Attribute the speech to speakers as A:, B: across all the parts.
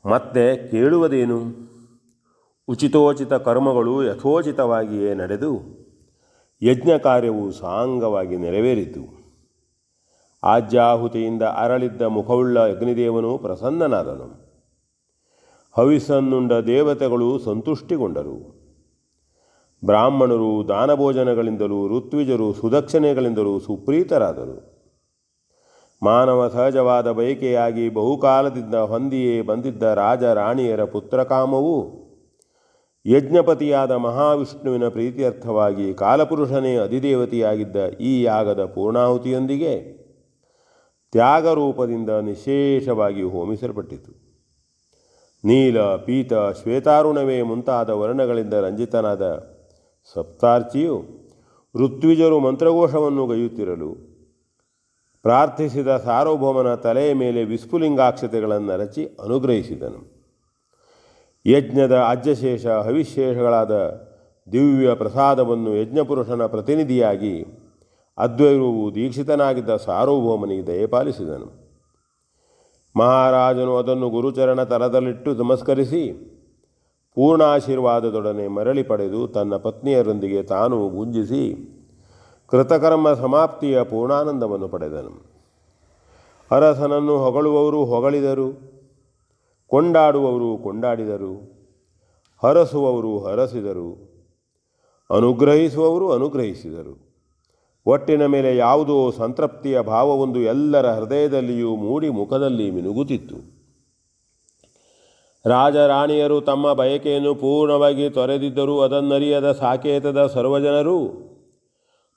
A: ಮತ್ತೆ ಕೇಳುವುದೇನು? ಉಚಿತೋಚಿತ ಕರ್ಮಗಳು ಯಥೋಚಿತವಾಗಿಯೇ ನಡೆದು ಯಜ್ಞ ಕಾರ್ಯವು ಸಾಂಗವಾಗಿ ನೆರವೇರಿತು. ಆಜ್ಯಾಹುತಿಯಿಂದ ಅರಳಿದ್ದ ಮುಖವುಳ್ಳ ಅಗ್ನಿದೇವನು ಪ್ರಸನ್ನನಾದನು. ಹವಿಸ್ಸನ್ನುಂಡ ದೇವತೆಗಳು ಸಂತುಷ್ಟಿಗೊಂಡರು. ಬ್ರಾಹ್ಮಣರು ದಾನಭೋಜನಗಳಿಂದಲೂ ಋತ್ವಿಜರು ಸುದಕ್ಷಿಣೆಗಳಿಂದಲೂ ಸುಪ್ರೀತರಾದರು. ಮಾನವ ಸಹಜವಾದ ಬಯಕೆಯಾಗಿ ಬಹುಕಾಲದಿಂದ ಹೊಂದಿಯೇ ಬಂದಿದ್ದ ರಾಜ ರಾಣಿಯರ ಪುತ್ರಕಾಮವು ಯಜ್ಞಪತಿಯಾದ ಮಹಾವಿಷ್ಣುವಿನ ಪ್ರೀತ್ಯರ್ಥವಾಗಿ ಕಾಲಪುರುಷನೇ ಅಧಿದೇವತೆಯಾಗಿದ್ದ ಈ ಯಾಗದ ಪೂರ್ಣಾಹುತಿಯೊಂದಿಗೆ ತ್ಯಾಗರೂಪದಿಂದ ನಿಶೇಷವಾಗಿ ಹೋಮಿಸಲ್ಪಟ್ಟಿತು. ನೀಲ, ಪೀತ, ಶ್ವೇತಾರುಣವೇ ಮುಂತಾದ ವರ್ಣಗಳಿಂದ ರಂಜಿತನಾದ ಸಪ್ತಾರ್ಚಿಯು ಋತ್ವಿಜರು ಮಂತ್ರಘೋಷವನ್ನು ಗೈಯುತ್ತಿರಲು ಪ್ರಾರ್ಥಿಸಿದ ಸಾರ್ವಭೌಮನ ತಲೆಯ ಮೇಲೆ ವಿಸ್ಫುಲಿಂಗಾಕ್ಷತೆಗಳನ್ನು ರಚಿ ಅನುಗ್ರಹಿಸಿದನು. ಯಜ್ಞದ ಅಜ್ಜಶೇಷ ಹವಿಶೇಷಗಳಾದ ದಿವ್ಯ ಪ್ರಸಾದವನ್ನು ಯಜ್ಞಪುರುಷನ ಪ್ರತಿನಿಧಿಯಾಗಿ ಅದ್ವೈತವು ದೀಕ್ಷಿತನಾಗಿದ್ದ ಸಾರ್ವಭೌಮನಿಗೆ ದಯಪಾಲಿಸಿದನು. ಮಹಾರಾಜನು ಅದನ್ನು ಗುರುಚರಣ ತಲದಲ್ಲಿಟ್ಟು ನಮಸ್ಕರಿಸಿ ಪೂರ್ಣಾಶೀರ್ವಾದದೊಡನೆ ಮರಳಿ ಪಡೆದು ತನ್ನ ಪತ್ನಿಯರೊಂದಿಗೆ ತಾನು ಭುಂಜಿಸಿ ಕೃತಕರ್ಮ ಸಮಾಪ್ತಿಯ ಪೂರ್ಣಾನಂದವನ್ನು ಪಡೆದನು. ಅರಸನನ್ನು ಹೊಗಳುವವರು ಹೊಗಳಿದರು, ಕೊಂಡಾಡುವವರು ಕೊಂಡಾಡಿದರು, ಹರಸುವವರು ಹರಸಿದರು, ಅನುಗ್ರಹಿಸುವವರು ಅನುಗ್ರಹಿಸಿದರು. ಒಟ್ಟಿನ ಮೇಲೆ ಯಾವುದೋ ಸಂತೃಪ್ತಿಯ ಭಾವವೊಂದು ಎಲ್ಲರ ಹೃದಯದಲ್ಲಿಯೂ ಮೂಡಿ ಮುಖದಲ್ಲಿ ಮಿನುಗುತ್ತಿತ್ತು. ರಾಜರಾಣಿಯರು ತಮ್ಮ ಬಯಕೆಯನ್ನು ಪೂರ್ಣವಾಗಿ ತೊರೆದಿದ್ದರೂ ಅದನ್ನರಿಯದ ಸಾಕೇತದ ಸರ್ವಜನರು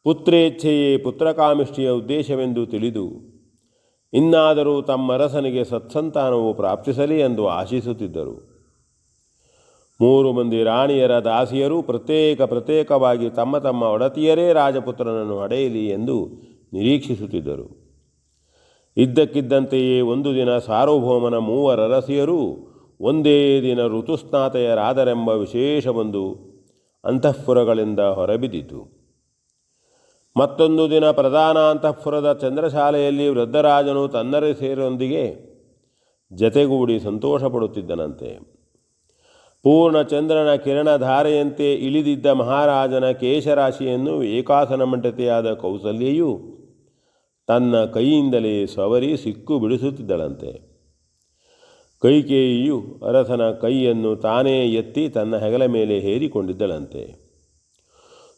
A: ಪುತ್ರೇಚ್ಛೆಯೇ ಪುತ್ರಕಾಮಿಷ್ಟಿಯ ಉದ್ದೇಶವೆಂದು ತಿಳಿದು ಇನ್ನಾದರೂ ತಮ್ಮರಸನಿಗೆ ಸತ್ಸಂತಾನವು ಪ್ರಾಪ್ತಿಸಲಿ ಎಂದು ಆಶಿಸುತ್ತಿದ್ದರು. 3 ಮಂದಿ ರಾಣಿಯರ ದಾಸಿಯರು ಪ್ರತ್ಯೇಕವಾಗಿ ತಮ್ಮ ತಮ್ಮ ಒಡತಿಯರೇ ರಾಜಪುತ್ರನನ್ನು ಹಡೆಯಲಿ ಎಂದು ನಿರೀಕ್ಷಿಸುತ್ತಿದ್ದರು. ಇದ್ದಕ್ಕಿದ್ದಂತೆಯೇ ಒಂದು ದಿನ ಸಾರ್ವಭೌಮನ 3 ಅರಸಿಯರು ಒಂದೇ ದಿನ ಋತುಸ್ನಾತೆಯರಾದರೆಂಬ ವಿಶೇಷವೊಂದು ಅಂತಃಪುರಗಳಿಂದ ಹೊರಬಿದ್ದಿತು. ಮತ್ತೊಂದು ದಿನ ಪ್ರಧಾನ ಅಂತಃಪುರದ ಚಂದ್ರಶಾಲೆಯಲ್ಲಿ ವೃದ್ಧರಾಜನು ತನ್ನರಸಿಯರೊಂದಿಗೆ ಜತೆಗೂಡಿ ಸಂತೋಷಪಡುತ್ತಿದ್ದನಂತೆ. ಪೂರ್ಣಚಂದ್ರನ ಕಿರಣಧಾರೆಯಂತೆ ಇಳಿದಿದ್ದ ಮಹಾರಾಜನ ಕೇಶರಾಶಿಯನ್ನು ಏಕಾಸನ ಮಂಟತೆಯಾದ ಕೌಸಲ್ಯೆಯು ತನ್ನ ಕೈಯಿಂದಲೇ ಸವರಿ ಸಿಕ್ಕು ಬಿಡಿಸುತ್ತಿದ್ದಳಂತೆ. ಕೈಕೇಯಿಯು ಅರಸನ ಕೈಯನ್ನು ತಾನೇ ಎತ್ತಿ ತನ್ನ ಹೆಗಲ ಮೇಲೆ ಹೇರಿಕೊಂಡಿದ್ದಳಂತೆ.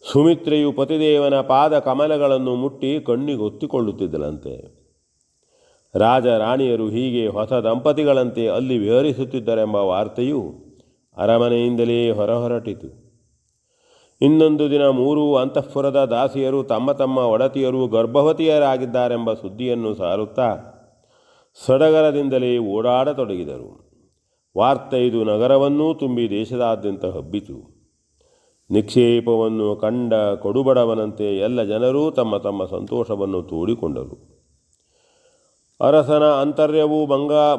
A: ಸುಮಿತ್ರೆಯು ಪತಿದೇವನ ಪಾದ ಕಮಲಗಳನ್ನು ಮುಟ್ಟಿ ಕಣ್ಣಿಗೊತ್ತಿಕೊಳ್ಳುತ್ತಿದ್ದಳಂತೆ. ರಾಜ ರಾಣಿಯರು ಹೀಗೆ ಹೊಸ ದಂಪತಿಗಳಂತೆ ಅಲ್ಲಿ ವಿಹರಿಸುತ್ತಿದ್ದರೆಂಬ ವಾರ್ತೆಯು ಅರಮನೆಯಿಂದಲೇ ಹೊರಹೊರಟಿತು. ಇನ್ನೊಂದು ದಿನ 3 ಅಂತಃಪುರದ ದಾಸಿಯರು ತಮ್ಮ ತಮ್ಮ ಒಡತಿಯರು ಗರ್ಭವತಿಯರಾಗಿದ್ದಾರೆಂಬ ಸುದ್ದಿಯನ್ನು ಸಾರುತ್ತಾ ಸಡಗರದಿಂದಲೇ ಓಡಾಡತೊಡಗಿದರು. ವಾರ್ತೆ ಇದು ನಗರವನ್ನೂ ತುಂಬಿ ದೇಶದಾದ್ಯಂತ ಹಬ್ಬಿತು. ನಿಕ್ಷೇಪವನ್ನು ಕಂಡ ಕೊಡುಬಡವನಂತೆ ಎಲ್ಲ ಜನರೂ ತಮ್ಮ ತಮ್ಮ ಸಂತೋಷವನ್ನು ತೋಡಿಕೊಂಡರು. ಅರಸನ ಅಂತರ್ಯವು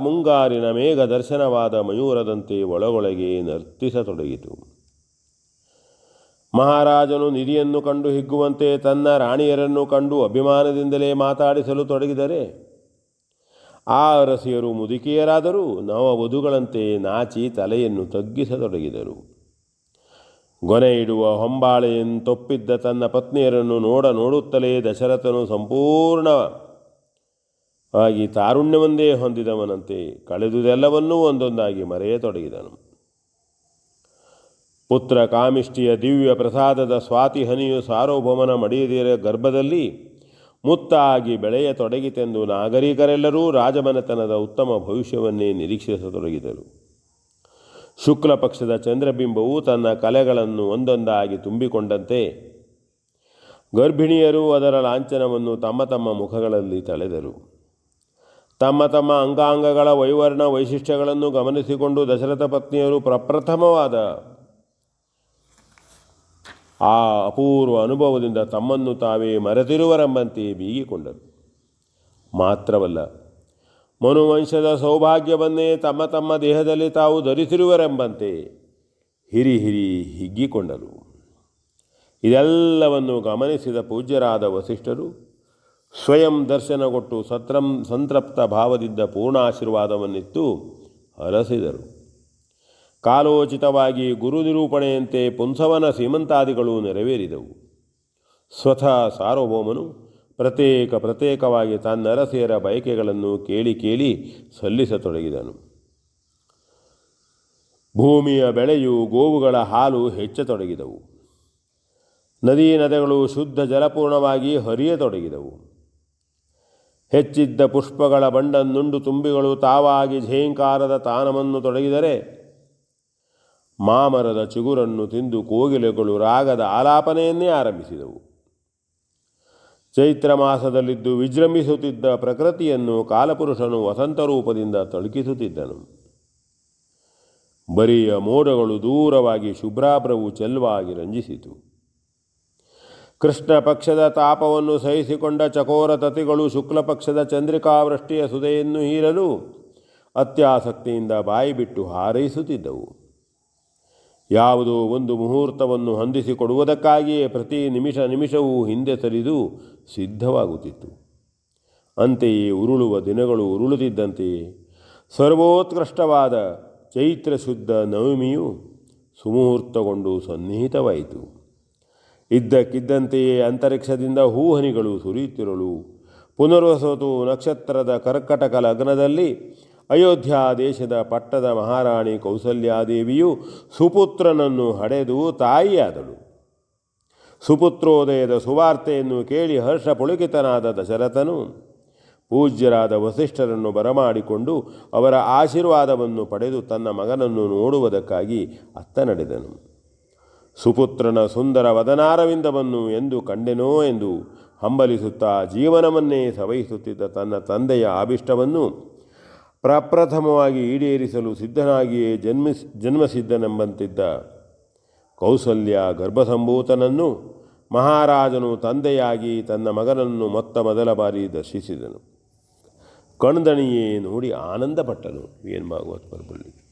A: ಮುಂಗಾರಿನ ಮೇಘ ದರ್ಶನವಾದ ಮಯೂರದಂತೆ ಒಳಗೊಳಗೆ ನರ್ತಿಸತೊಡಗಿತು. ಮಹಾರಾಜನು ನಿಧಿಯನ್ನು ಕಂಡು ಹಿಗ್ಗುವಂತೆ ತನ್ನ ರಾಣಿಯರನ್ನು ಕಂಡು ಅಭಿಮಾನದಿಂದಲೇ ಮಾತಾಡಿಸಲು ತೊಡಗಿದರೆ ಆ ಅರಸಿಯರು ಮುದುಕಿಯರಾದರೂ ನವವಧುಗಳಂತೆ ನಾಚಿ ತಲೆಯನ್ನು ತಗ್ಗಿಸತೊಡಗಿದರು. ಗೊನೆ ಇಡುವ ಹೊಂಬಾಳೆಯಂತೊಪ್ಪಿದ್ದ ತನ್ನ ಪತ್ನಿಯರನ್ನು ನೋಡುತ್ತಲೇ ದಶರಥನು ಸಂಪೂರ್ಣವಾಗಿ ತಾರುಣ್ಯವೊಂದೇ ಹೊಂದಿದವನಂತೆ ಕಳೆದುದೆಲ್ಲವನ್ನೂ ಒಂದೊಂದಾಗಿ ಮರೆಯತೊಡಗಿದನು. ಪುತ್ರ ಕಾಮಿಷ್ಟಿಯ ದಿವ್ಯ ಪ್ರಸಾದದ ಸ್ವಾತಿ ಹನಿಯು ಸಾರ್ವಭೌಮನ ಮಡಿಯದಿರ ಗರ್ಭದಲ್ಲಿ ಮುತ್ತಾಗಿ ಬೆಳೆಯತೊಡಗಿತೆಂದು ನಾಗರಿಕರೆಲ್ಲರೂ ರಾಜಮನೆತನದ ಉತ್ತಮ ಭವಿಷ್ಯವನ್ನೇ ನಿರೀಕ್ಷಿಸತೊಡಗಿದರು. ಶುಕ್ಲ ಪಕ್ಷದ ಚಂದ್ರಬಿಂಬವು ತನ್ನ ಕಲೆಗಳನ್ನು ಒಂದೊಂದಾಗಿ ತುಂಬಿಕೊಂಡಂತೆ ಗರ್ಭಿಣಿಯರು ಅದರ ಲಾಂಛನವನ್ನು ತಮ್ಮ ತಮ್ಮ ಮುಖಗಳಲ್ಲಿ ತಳೆದರು. ತಮ್ಮ ತಮ್ಮ ಅಂಗಾಂಗಗಳ ವೈವರ್ಣ ವೈಶಿಷ್ಟ್ಯಗಳನ್ನು ಗಮನಿಸಿಕೊಂಡು ದಶರಥ ಪತ್ನಿಯರು ಪ್ರಪ್ರಥಮವಾದ ಆ ಅಪೂರ್ವ ಅನುಭವದಿಂದ ತಮ್ಮನ್ನು ತಾವೇ ಮರೆತಿರುವರೆಂಬಂತೆ ಬೀಗಿಕೊಂಡರು. ಮಾತ್ರವಲ್ಲ, ಮನುವಂಶದ ಸೌಭಾಗ್ಯವನ್ನೇ ತಮ್ಮ ತಮ್ಮ ದೇಹದಲ್ಲಿ ತಾವು ಧರಿಸಿರುವರೆಂಬಂತೆ ಹಿರಿ ಹಿಗ್ಗಿಕೊಂಡರು. ಇದೆಲ್ಲವನ್ನು ಗಮನಿಸಿದ ಪೂಜ್ಯರಾದ ವಸಿಷ್ಠರು ಸ್ವಯಂ ದರ್ಶನಗೊಟ್ಟು ಸಂತೃಪ್ತ ಭಾವದಿಂದ ಪೂರ್ಣ ಆಶೀರ್ವಾದವನ್ನಿತ್ತು ಹರಸಿದರು. ಕಾಲೋಚಿತವಾಗಿ ಗುರು ನಿರೂಪಣೆಯಂತೆ ಪುಂಸವನ ಸೀಮಂತಾದಿಗಳು ನೆರವೇರಿದವು. ಸ್ವತಃ ಸಾರ್ವಭೌಮನು ಪ್ರತ್ಯೇಕವಾಗಿ ತನ್ನರಸಿಯರ ಬಯಕೆಗಳನ್ನು ಕೇಳಿ ಸಲ್ಲಿಸತೊಡಗಿದನು. ಭೂಮಿಯ ಬೆಳೆಯು ಗೋವುಗಳ ಹಾಲು ಹೆಚ್ಚತೊಡಗಿದವು. ನದಿಗಳು ಶುದ್ಧ ಜಲಪೂರ್ಣವಾಗಿ ಹರಿಯತೊಡಗಿದವು. ಹೆಚ್ಚಿದ್ದ ಪುಷ್ಪಗಳ ಬಂಡನ್ನುಂಡು ತುಂಬಿಗಳು ತಾವಾಗಿ ಝೇಂಕಾರದ ತಾನವನ್ನು ತೊಡಗಿದರೆ, ಮಾಮರದ ಚಿಗುರನ್ನು ತಿಂದು ಕೋಗಿಲೆಗಳು ರಾಗದ ಆಲಾಪನೆಯನ್ನೇ ಆರಂಭಿಸಿದವು. ಚೈತ್ರ ಮಾಸದಲ್ಲಿದ್ದು ವಿಜೃಂಭಿಸುತ್ತಿದ್ದ ಪ್ರಕೃತಿಯನ್ನು ಕಾಲಪುರುಷನು ವಸಂತ ರೂಪದಿಂದ ತಳುಕಿಸುತ್ತಿದ್ದನು. ಬರಿಯ ಮೋಡಗಳು ದೂರವಾಗಿ ಶುಭ್ರಾಭ್ರವು ಚೆಲ್ವಾಗಿ ರಂಜಿಸಿತು. ಕೃಷ್ಣ ಪಕ್ಷದ ತಾಪವನ್ನು ಸಹಿಸಿಕೊಂಡ ಚಕೋರ ತತಿಗಳು ಶುಕ್ಲ ಪಕ್ಷದ ಚಂದ್ರಿಕಾವೃಷ್ಟಿಯ ಸುದೆಯನ್ನು ಹೀರಲು ಅತ್ಯಾಸಕ್ತಿಯಿಂದ ಬಾಯಿಬಿಟ್ಟು ಹಾರೈಸುತ್ತಿದ್ದವು. ಯಾವುದೋ ಒಂದು ಮುಹೂರ್ತವನ್ನು ಹೊಂದಿಸಿಕೊಡುವುದಕ್ಕಾಗಿಯೇ ಪ್ರತಿ ನಿಮಿಷವೂ ಹಿಂದೆ ಸರಿದು ಸಿದ್ಧವಾಗುತ್ತಿತ್ತು. ಅಂತೆಯೇ ಉರುಳುವ ದಿನಗಳು ಉರುಳುತ್ತಿದ್ದಂತೆಯೇ ಸರ್ವೋತ್ಕೃಷ್ಟವಾದ ಚೈತ್ರ ಶುದ್ಧ ನವಮಿಯು ಸುಮುಹೂರ್ತಗೊಂಡು ಸನ್ನಿಹಿತವಾಯಿತು. ಇದ್ದಕ್ಕಿದ್ದಂತೆಯೇ ಅಂತರಿಕ್ಷದಿಂದ ಹೂಹನಿಗಳು ಸುರಿಯುತ್ತಿರಲು ಪುನರ್ವಸತು ನಕ್ಷತ್ರದ ಕರ್ಕಟಕ ಲಗ್ನದಲ್ಲಿ ಅಯೋಧ್ಯ ದೇಶದ ಪಟ್ಟದ ಮಹಾರಾಣಿ ಕೌಸಲ್ಯಾದೇವಿಯು ಸುಪುತ್ರನನ್ನು ಹಡೆದು ತಾಯಿಯಾದಳು. ಸುಪುತ್ರೋದಯದ ಸುವಾರ್ತೆಯನ್ನು ಕೇಳಿ ಹರ್ಷ ಪುಳಕಿತನಾದ ದಶರಥನು ಪೂಜ್ಯರಾದ ವಸಿಷ್ಠರನ್ನು ಬರಮಾಡಿಕೊಂಡು ಅವರ ಆಶೀರ್ವಾದವನ್ನು ಪಡೆದು ತನ್ನ ಮಗನನ್ನು ನೋಡುವುದಕ್ಕಾಗಿ ಅತ್ತ ನಡೆದನು. ಸುಪುತ್ರನ ಸುಂದರ ವದನಾರವಿಂದವನ್ನು ಎಂದು ಕಂಡೆನೋ ಎಂದು ಹಂಬಲಿಸುತ್ತಾ ಜೀವನವನ್ನೇ ಸವಹಿಸುತ್ತಿದ್ದ ತನ್ನ ತಂದೆಯ ಆಭಿಷ್ಟವನ್ನು ಪ್ರಪ್ರಥಮವಾಗಿ ಈಡೇರಿಸಲು ಸಿದ್ಧನಾಗಿಯೇ ಜನ್ಮಸಿದ್ಧನೆಂಬಂತಿದ್ದ ಕೌಸಲ್ಯ ಗರ್ಭಸಂಭೂತನನ್ನು ಮಹಾರಾಜನು ತಂದೆಯಾಗಿ ತನ್ನ ಮಗನನ್ನು ಮೊದಲ ಬಾರಿ ದರ್ಶಿಸಿದನು. ಕಣ್ದಣಿಯೇ ನೋಡಿ ಆನಂದಪಟ್ಟನು. ಏನು ಭಾಗವತ್ ಪರ್ಬಲ್ಲಿ.